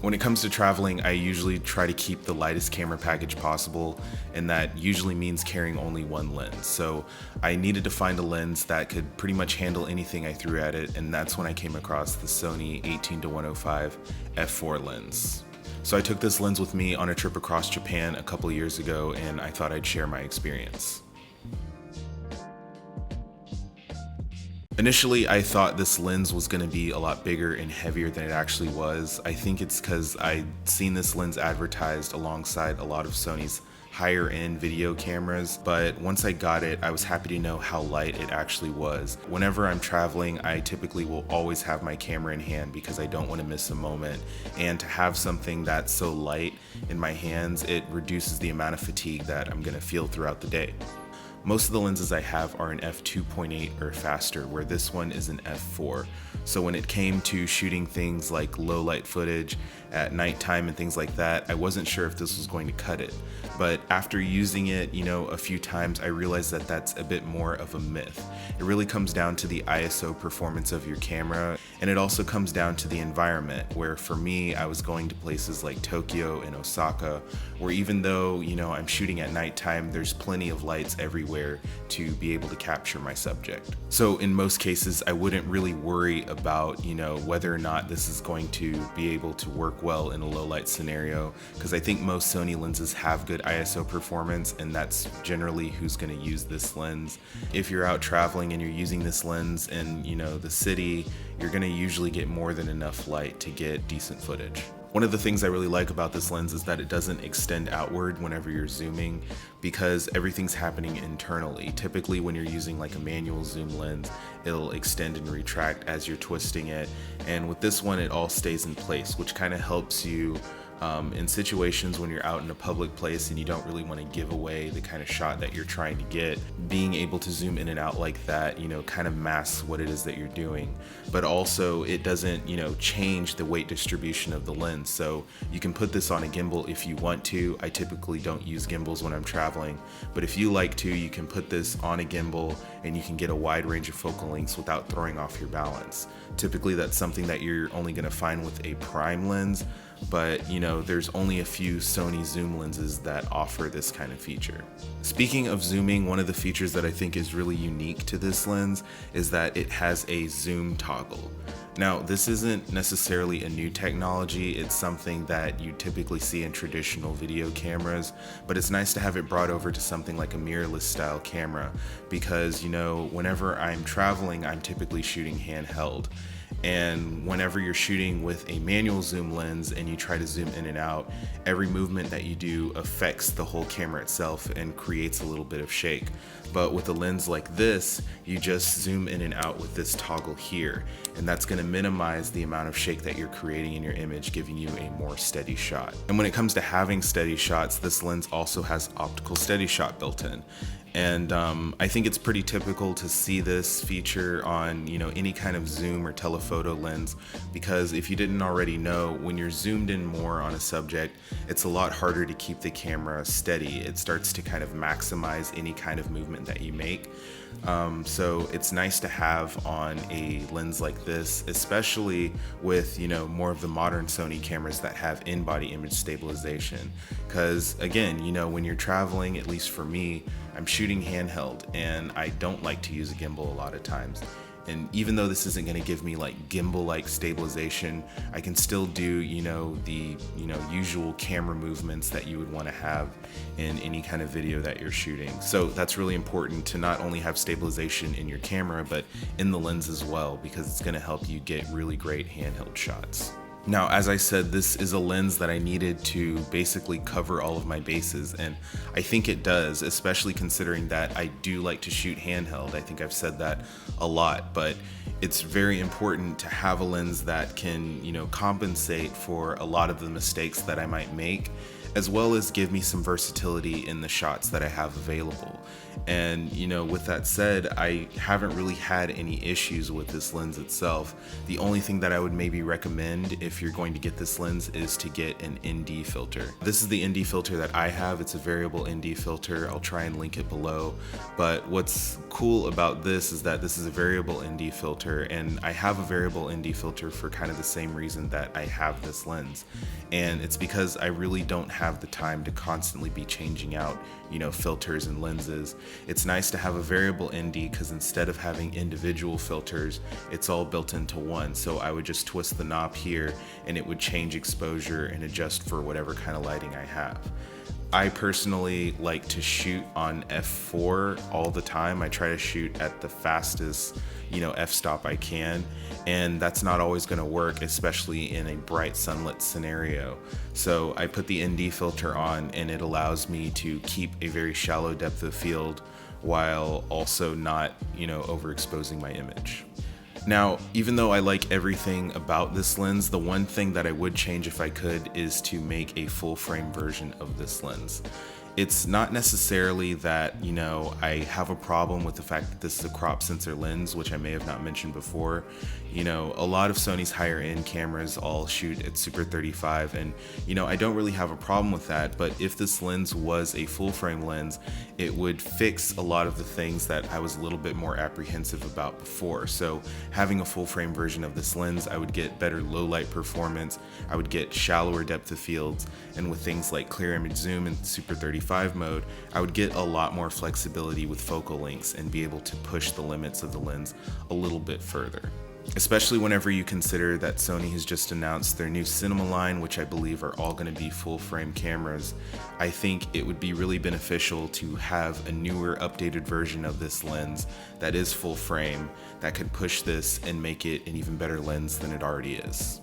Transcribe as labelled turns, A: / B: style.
A: When it comes to traveling, I usually try to keep the lightest camera package possible, and that usually means carrying only one lens. So I needed to find a lens that could pretty much handle anything I threw at it, and that's when I came across the Sony 18-105 f4 lens. So I took this lens with me on a trip across Japan a couple years ago, and I thought I'd share my experience. Initially, I thought this lens was going to be a lot bigger and heavier than it actually was. I think it's because I'd seen this lens advertised alongside a lot of Sony's higher end video cameras, but once I got it, I was happy to know how light it actually was. Whenever I'm traveling, I typically will always have my camera in hand because I don't want to miss a moment, and to have something that's so light in my hands, it reduces the amount of fatigue that I'm going to feel throughout the day. Most of the lenses I have are an f2.8 or faster, where this one is an f4. So when it came to shooting things like low light footage at nighttime and things like that, I wasn't sure if this was going to cut it. But after using it, a few times, I realized that that's a bit more of a myth. It really comes down to the ISO performance of your camera, and it also comes down to the environment, where for me, I was going to places like Tokyo and Osaka, where even though, I'm shooting at nighttime, there's plenty of lights everywhere to be able to capture my subject. So in most cases, I wouldn't really worry about, whether or not this is going to be able to work well in a low light scenario, because I think most Sony lenses have good ISO performance, and that's generally who's going to use this lens. If you're out traveling and you're using this lens in, the city, you're going to usually get more than enough light to get decent footage. One of the things I really like about this lens is that it doesn't extend outward whenever you're zooming, because everything's happening internally. Typically when you're using like a manual zoom lens, it'll extend and retract as you're twisting it. And with this one, it all stays in place, which kind of helps you in situations when you're out in a public place and you don't really want to give away the kind of shot that you're trying to get. Being able to zoom in and out like that, kind of masks what it is that you're doing. But also it doesn't, change the weight distribution of the lens. So you can put this on a gimbal if you want to. I typically don't use gimbals when I'm traveling, but if you like to, you can put this on a gimbal and you can get a wide range of focal lengths without throwing off your balance. Typically that's something that you're only going to find with a prime lens, but there's only a few Sony zoom lenses that offer this kind of feature. Speaking of zooming, one of the features that I think is really unique to this lens is that it has a zoom toggle. Now, this isn't necessarily a new technology, it's something that you typically see in traditional video cameras, but it's nice to have it brought over to something like a mirrorless style camera, because whenever I'm traveling, I'm typically shooting handheld. And whenever you're shooting with a manual zoom lens and you try to zoom in and out, every movement that you do affects the whole camera itself and creates a little bit of shake. But with a lens like this, you just zoom in and out with this toggle here, and that's going to minimize the amount of shake that you're creating in your image, giving you a more steady shot. And when it comes to having steady shots, this lens also has optical steady shot built in. And I think it's pretty typical to see this feature on any kind of zoom or telephoto lens, because if you didn't already know, when you're zoomed in more on a subject, it's a lot harder to keep the camera steady. It starts to kind of maximize any kind of movement that you make. So it's nice to have on a lens like this, especially with more of the modern Sony cameras that have in-body image stabilization, because again, when you're traveling, at least for me, I'm shooting handheld and I don't like to use a gimbal a lot of times. And even though this isn't going to give me like gimbal-like stabilization, I can still do, the usual camera movements that you would want to have in any kind of video that you're shooting. So that's really important to not only have stabilization in your camera, but in the lens as well, because it's going to help you get really great handheld shots. Now, as I said, this is a lens that I needed to basically cover all of my bases, and I think it does, especially considering that I do like to shoot handheld. I think I've said that a lot, but it's very important to have a lens that can, compensate for a lot of the mistakes that I might make, as well as give me some versatility in the shots that I have available. And with that said, I haven't really had any issues with this lens itself. The only thing that I would maybe recommend if you're going to get this lens is to get an ND filter. This is the ND filter that I have. It's a variable ND filter. I'll try and link it below. But what's cool about this is that this is a variable ND filter, filter, and I have a variable ND filter for kind of the same reason that I have this lens. And it's because I really don't have the time to constantly be changing out, filters and lenses. It's nice to have a variable ND because instead of having individual filters, it's all built into one. So I would just twist the knob here and it would change exposure and adjust for whatever kind of lighting I have. I personally like to shoot on f4 all the time. I try to shoot at the fastest, f-stop I can, and that's not always going to work, especially in a bright sunlit scenario. So I put the ND filter on, and it allows me to keep a very shallow depth of field while also not, overexposing my image. Now, even though I like everything about this lens, the one thing that I would change if I could is to make a full frame version of this lens. It's not necessarily that, I have a problem with the fact that this is a crop sensor lens, which I may have not mentioned before. A lot of Sony's higher end cameras all shoot at Super 35, and I don't really have a problem with that, but if this lens was a full frame lens, it would fix a lot of the things that I was a little bit more apprehensive about before. So having a full frame version of this lens, I would get better low light performance, I would get shallower depth of fields, and with things like clear image zoom and Super 35 mode, I would get a lot more flexibility with focal lengths and be able to push the limits of the lens a little bit further. Especially whenever you consider that Sony has just announced their new cinema line, which I believe are all going to be full frame cameras. I think it would be really beneficial to have a newer, updated version of this lens that is full frame that could push this and make it an even better lens than it already is.